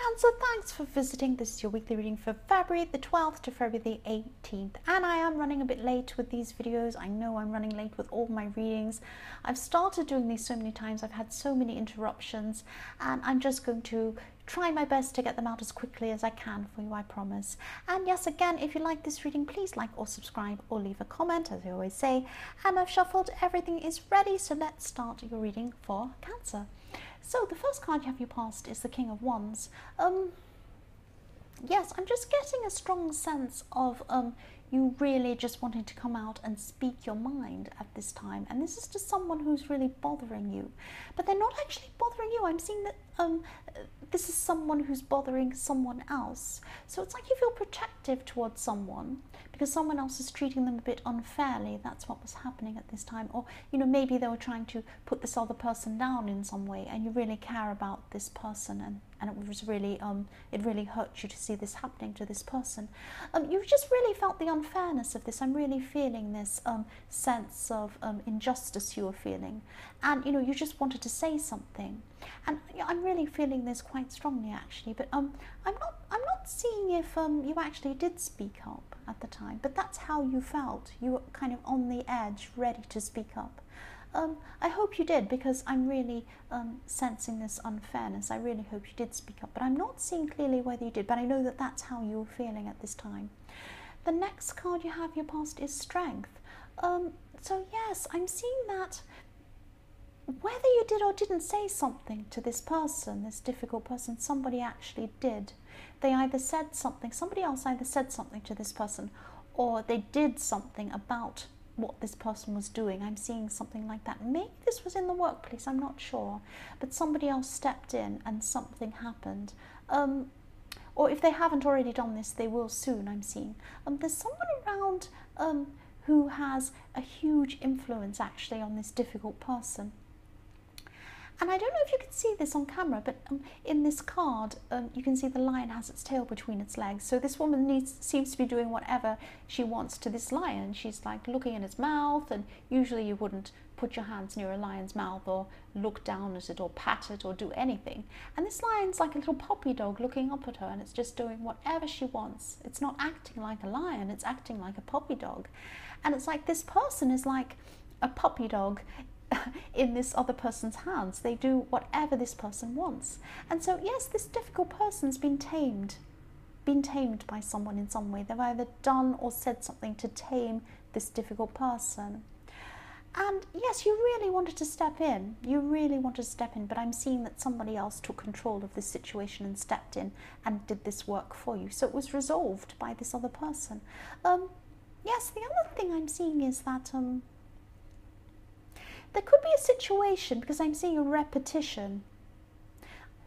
Cancer, thanks for visiting. This is your weekly reading for February the 12th to February the 18th. And I am running a bit late with these videos. I know I'm running late with all my readings. I've started doing these so many times. I've had so many interruptions. And I'm just going to try my best to get them out as quickly as I can for you, I promise. And yes, again, if you like this reading, please like or subscribe or leave a comment, as I always say. And I've shuffled. Everything is ready. So let's start your reading for Cancer. So the first card you have your past is the King of Wands. Yes, I'm just getting a strong sense of you really just wanting to come out and speak your mind at this time. And this is to someone who's really bothering you. But they're not actually bothering you. I'm seeing that this is someone who's bothering someone else. So it's like you feel protective towards someone because someone else is treating them a bit unfairly. That's what was happening at this time. Or, you know, maybe they were trying to put this other person down in some way and you really care about this person, and it was really, it really hurt you to see this happening to this person. You just really felt the unfairness of this. I'm really feeling this sense of injustice you were feeling. And, you know, you just wanted to say something. And I'm really feeling this quite strongly, actually. But I'm not seeing if you actually did speak up at the time. But that's how you felt. You were kind of on the edge, ready to speak up. I hope you did, because I'm really sensing this unfairness. I really hope you did speak up. But I'm not seeing clearly whether you did. But I know that that's how you were feeling at this time. The next card you have your past is Strength. So yes, I'm seeing that whether you did or didn't say something to this person, this difficult person, somebody actually did. They either said something, somebody else either said something to this person, or they did something about what this person was doing. I'm seeing something like that. Maybe this was in the workplace, I'm not sure. But somebody else stepped in and something happened. Or if they haven't already done this, they will soon, I'm seeing. There's someone around who has a huge influence actually on this difficult person. And I don't know if you can see this on camera, but in this card, you can see the lion has its tail between its legs. So this woman seems to be doing whatever she wants to this lion. She's like looking in its mouth, and usually you wouldn't put your hands near a lion's mouth or look down at it or pat it or do anything. And this lion's like a little puppy dog looking up at her, and it's just doing whatever she wants. It's not acting like a lion, it's acting like a puppy dog. And it's like this person is like a puppy dog in this other person's hands. They do whatever this person wants. And so yes, this difficult person's been tamed by someone in some way. They've either done or said something to tame this difficult person. And yes, you really wanted to step in. You really wanted to step in, but I'm seeing that somebody else took control of this situation and stepped in and did this work for you. So it was resolved by this other person. Yes, the other thing I'm seeing is that there could be a situation, because I'm seeing a repetition,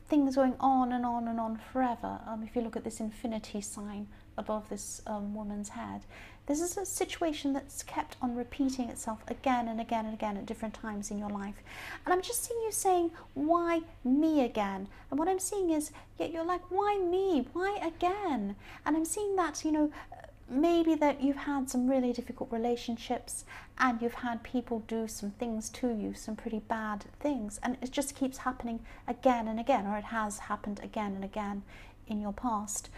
things going on and on and on forever. If you look at this infinity sign above this woman's head, this is a situation that's kept on repeating itself again and again and again at different times in your life. And I'm just seeing you saying, why me again? And what I'm seeing is, yeah, you're like, why me? Why again? And I'm seeing that, you know, maybe that you've had some really difficult relationships and you've had people do some things to you, some pretty bad things, and it just keeps happening again and again, or it has happened again and again in your past.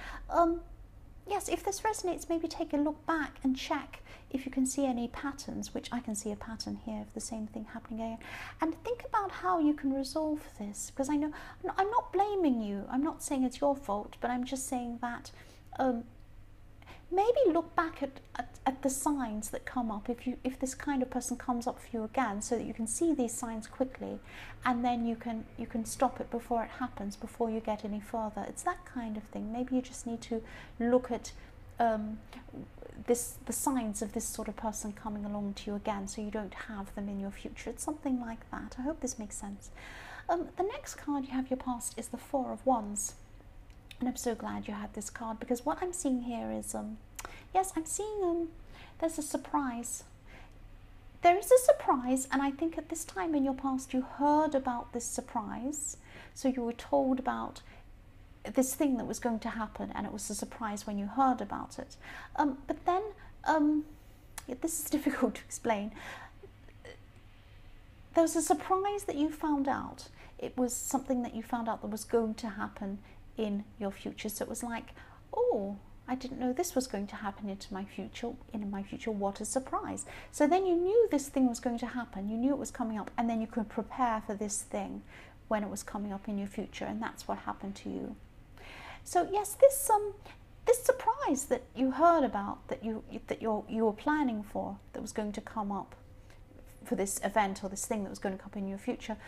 Yes, if this resonates, maybe take a look back and check if you can see any patterns, which I can see a pattern here of the same thing happening again, and think about how you can resolve this, because I know I'm not blaming you, I'm not saying it's your fault, but I'm just saying that maybe look back at the signs that come up if this kind of person comes up for you again, so that you can see these signs quickly, and then you can stop it before it happens, before you get any further. It's that kind of thing. Maybe you just need to look at the signs of this sort of person coming along to you again, so you don't have them in your future. It's something like that. I hope this makes sense. The next card you have your past is the Four of Wands. And I'm so glad you had this card, because what I'm seeing here is, yes, I'm seeing there's a surprise. There is a surprise, and I think at this time in your past you heard about this surprise. So you were told about this thing that was going to happen, and it was a surprise when you heard about it. But then, yeah, this is difficult to explain. There was a surprise that you found out. It was something that you found out that was going to happen in your future. So it was like, oh, I didn't know this was going to happen in my future, what a surprise. So then you knew this thing was going to happen, you knew it was coming up, and then you could prepare for this thing when it was coming up in your future, and that's what happened to you. So yes, this surprise that you heard about, that you were planning for, that was going to come up for this event or this thing that was going to come in your future,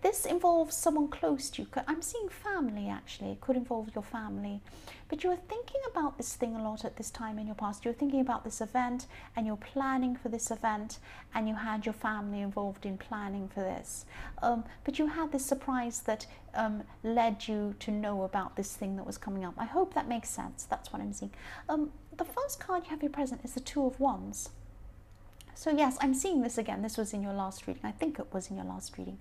this involves someone close to you. I'm seeing family, actually. It could involve your family, but you were thinking about this thing a lot at this time in your past. You were thinking about this event, and you're planning for this event, and you had your family involved in planning for this, but you had this surprise that led you to know about this thing that was coming up. I hope that makes sense. That's what I'm seeing. The first card you have here present is the Two of Wands. So yes, I'm seeing this again. This was in your last reading. I think it was in your last reading,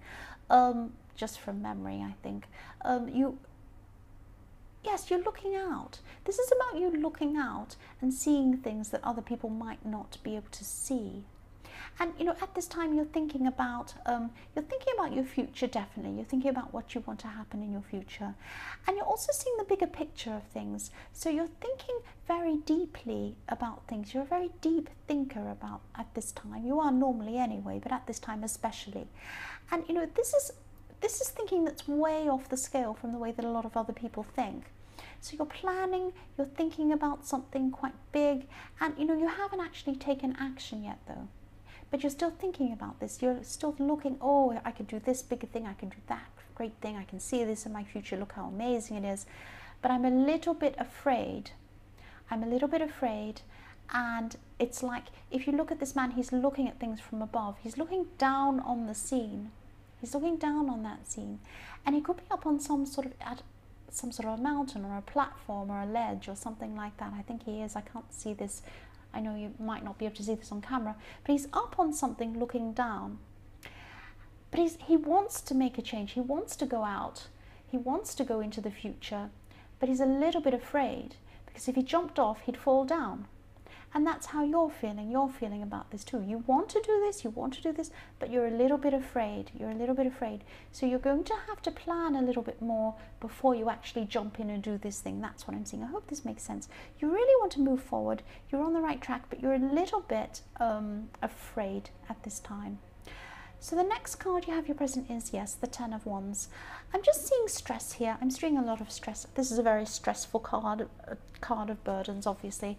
just from memory, I think. Yes, you're looking out. This is about you looking out and seeing things that other people might not be able to see. And at this time you're thinking about your future. Definitely, you're thinking about what you want to happen in your future, and you're also seeing the bigger picture of things. So you're thinking very deeply about things. You're a very deep thinker at this time. You are normally anyway, but at this time especially. And this is thinking that's way off the scale from the way that a lot of other people think. So you're planning, you're thinking about something quite big, and you haven't actually taken action yet though. But you're still thinking about this. You're still looking, oh, I could do this bigger thing, I can do that great thing, I can see this in my future, look how amazing it is. But I'm a little bit afraid. And it's like, if you look at this man, he's looking at things from above. He's looking down on the scene. He's looking down on that scene. And he could be up on some sort of a mountain or a platform or a ledge or something like that. I think he is. I can't see this. I know you might not be able to see this on camera, but he's up on something looking down. But he wants to make a change. He wants to go out. He wants to go into the future, but he's a little bit afraid, because if he jumped off, he'd fall down. And that's how you're feeling. You're feeling about this too. You want to do this, but you're a little bit afraid. So you're going to have to plan a little bit more before you actually jump in and do this thing. That's what I'm seeing. I hope this makes sense. You really want to move forward. You're on the right track, but you're a little bit afraid at this time. So the next card you have your present is, yes, the Ten of Wands. I'm just seeing stress here. I'm seeing a lot of stress. This is a very stressful card, a card of burdens, obviously.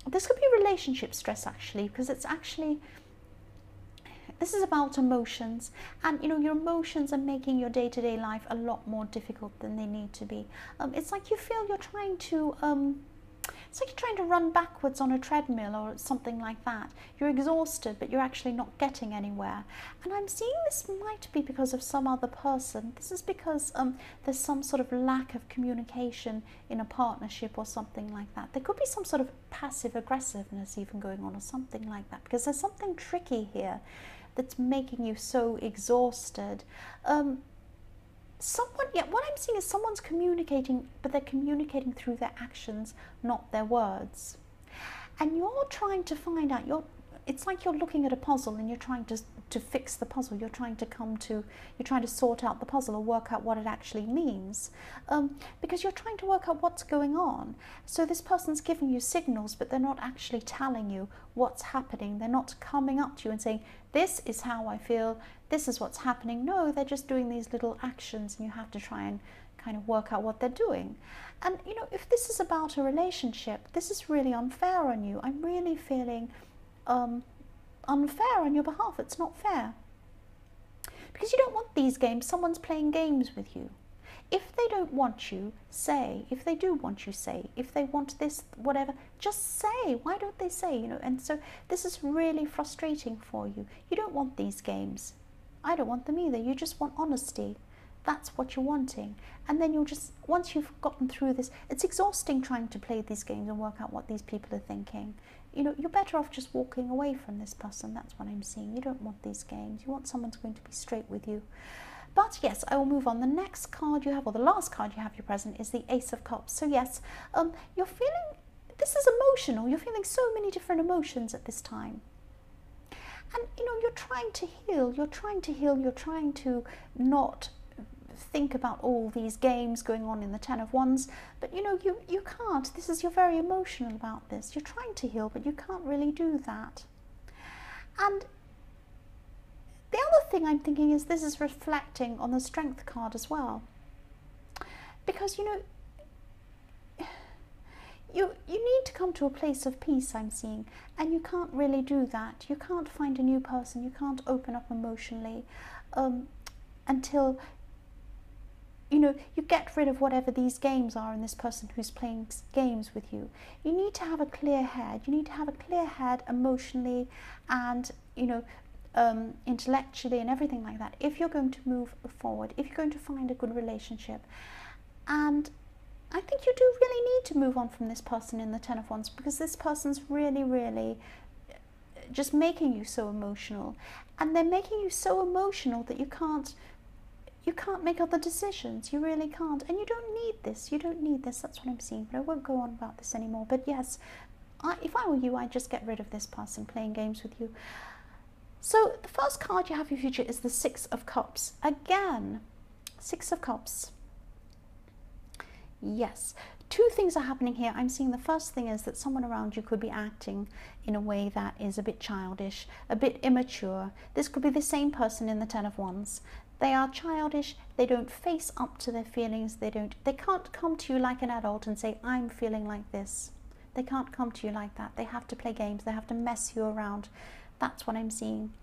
This could be relationship stress, actually, because this is about emotions, and your emotions are making your day-to-day life a lot more difficult than they need to be. It's like you feel you're trying to run backwards on a treadmill or something like that. You're exhausted, but you're actually not getting anywhere. And I'm seeing this might be because of some other person. This is because there's some sort of lack of communication in a partnership or something like that. There could be some sort of passive aggressiveness even going on or something like that, because there's something tricky here that's making you so exhausted. What I'm seeing is someone's communicating, but they're communicating through their actions, not their words. And you're trying to find out, it's like you're looking at a puzzle and you're trying to fix the puzzle. You're trying to sort out the puzzle or work out what it actually means, because you're trying to work out what's going on. So this person's giving you signals, but they're not actually telling you what's happening. They're not coming up to you and saying, this is how I feel, this is what's happening. No, they're just doing these little actions, and you have to try and kind of work out what they're doing. And if this is about a relationship, this is really unfair on you. I'm really feeling unfair on your behalf. It's not fair, because you don't want these games. Someone's playing games with you. If they don't want you, say. If they do want you, say. If they want this, whatever, just say. Why don't they say? And so this is really frustrating for you. You don't want these games. I don't want them either. You just want honesty. That's what you're wanting. And then you'll just, once you've gotten through this, it's exhausting trying to play these games and work out what these people are thinking. You're better off just walking away from this person. That's what I'm seeing. You don't want these games. You want someone who's going to be straight with you. But yes, I will move on. The next card you have, or the last card you have your present, is the Ace of Cups. So yes, you're feeling, this is emotional. You're feeling so many different emotions at this time. And you're trying to heal. You're trying to not think about all these games going on in the Ten of Wands, but you know, you can't. You're very emotional about this. You're trying to heal, but you can't really do that. And the other thing I'm thinking is this is reflecting on the Strength card as well. Because, you know, you need to come to a place of peace, I'm seeing, and you can't really do that. You can't find a new person. You can't open up emotionally until, you know, you get rid of whatever these games are in this person who's playing games with you. You need to have a clear head. You need to have a clear head emotionally and, you know, intellectually and everything like that, if you're going to move forward, if you're going to find a good relationship. And I think you do really need to move on from this person in the Ten of Wands, because this person's really, really just making you so emotional, and they're making you so emotional that you can't make other decisions. You really can't, and you don't need this. You don't need this. That's what I'm seeing. But I won't go on about this anymore. But yes, if I were you, I'd just get rid of this person playing games with you. So the first card you have in your future is the Six of Cups. Again, Six of Cups. Yes, two things are happening here. I'm seeing the first thing is that someone around you could be acting in a way that is a bit childish, a bit immature. This could be the same person in the Ten of Wands. They are childish. They don't face up to their feelings. They can't come to you like an adult and say, I'm feeling like this. They can't come to you like that. They have to play games. They have to mess you around. That's what I'm seeing.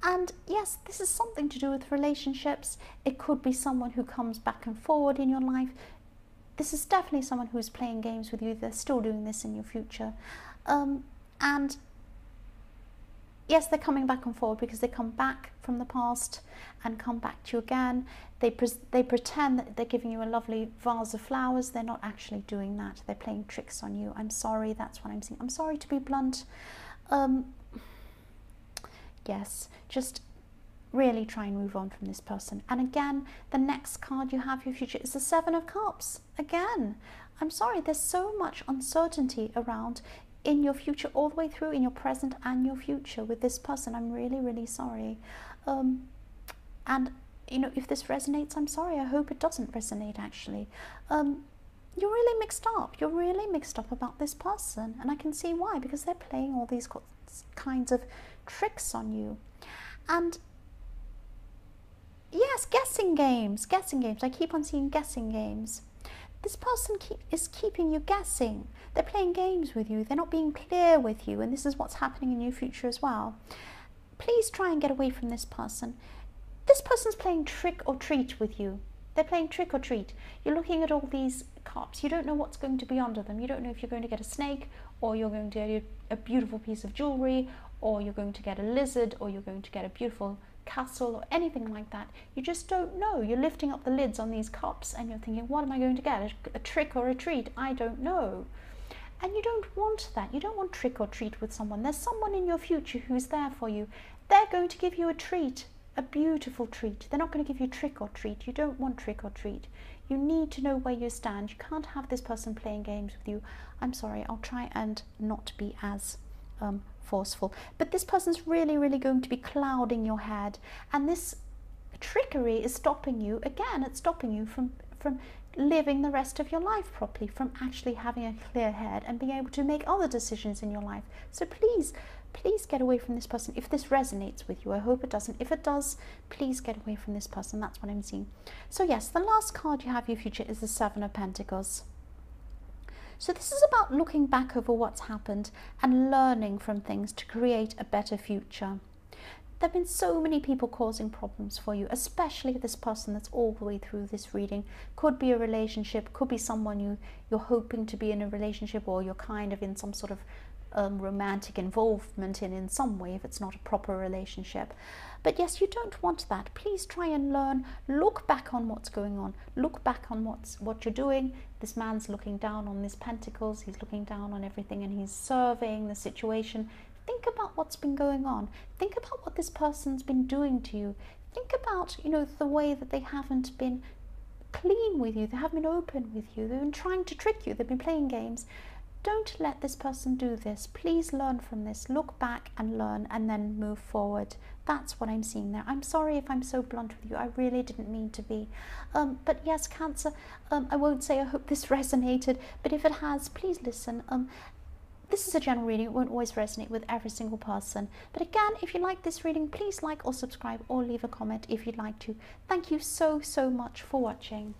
And yes, this is something to do with relationships. It could be someone who comes back and forward in your life. This is definitely someone who's playing games with you. They're still doing this in your future. And yes, they're coming back and forward because they come back from the past and come back to you again. They pretend that they're giving you a lovely vase of flowers. They're not actually doing that. They're playing tricks on you. I'm sorry, that's what I'm seeing. I'm sorry to be blunt. Yes, just really try and move on from this person. And again, the next card you have for your future is the Seven of Cups. Again, I'm sorry, there's so much uncertainty around in your future, all the way through in your present and your future with this person. I'm really, really sorry. And, you know, if this resonates, I'm sorry. I hope it doesn't resonate, actually. You're really mixed up. You're really mixed up about this person. And I can see why, because they're playing all these kinds of tricks on you. And yes, guessing games. I keep on seeing guessing games. This person is keeping you guessing. They're playing games with you. They're not being clear with you. And this is what's happening in your future as well. Please try and get away from this person. This person's playing trick or treat with you. They're playing trick or treat. You're looking at all these cups. You don't know what's going to be under them. You don't know if you're going to get a snake, or you're going to get a beautiful piece of jewelry, or you're going to get a lizard, or you're going to get a beautiful castle, or anything like that. You just don't know. You're lifting up the lids on these cups and you're thinking, what am I going to get? A trick or a treat? I don't know. And you don't want that. You don't want trick or treat with someone. There's someone in your future who's there for you. They're going to give you a treat, a beautiful treat. They're not going to give you trick or treat. You don't want trick or treat. You need to know where you stand. You can't have this person playing games with you. I'm sorry, I'll try and not be as forceful. But this person's really, really going to be clouding your head. And this trickery is stopping you, again, it's stopping you from living the rest of your life properly, from actually having a clear head and being able to make other decisions in your life. So please get away from this person if this resonates with you. I hope it doesn't. If it does, please get away from this person. That's what I'm seeing. So yes, the last card you have in your future is the Seven of Pentacles. So this is about looking back over what's happened and learning from things to create a better future. There have been so many people causing problems for you, especially this person that's all the way through this reading. Could be a relationship, could be someone you're hoping to be in a relationship, or you're kind of in some sort of romantic involvement in some way, if it's not a proper relationship. But yes, you don't want that. Please try and learn. Look back on what's going on. Look back on what you're doing. This man's looking down on these pentacles. He's looking down on everything and he's surveying the situation. Think about what's been going on. Think about what this person's been doing to you. Think about, you know, the way that they haven't been clean with you. They haven't been open with you. They've been trying to trick you. They've been playing games. don't let this person do this. Please learn from this. Look back and learn, and then move forward. That's what I'm seeing there. I'm sorry if I'm so blunt with you. I really didn't mean to be. But yes, Cancer, I won't say I hope this resonated, but if it has, please listen. This is a general reading. It won't always resonate with every single person. But again, if you like this reading, please like or subscribe or leave a comment if you'd like to. Thank you so, so much for watching.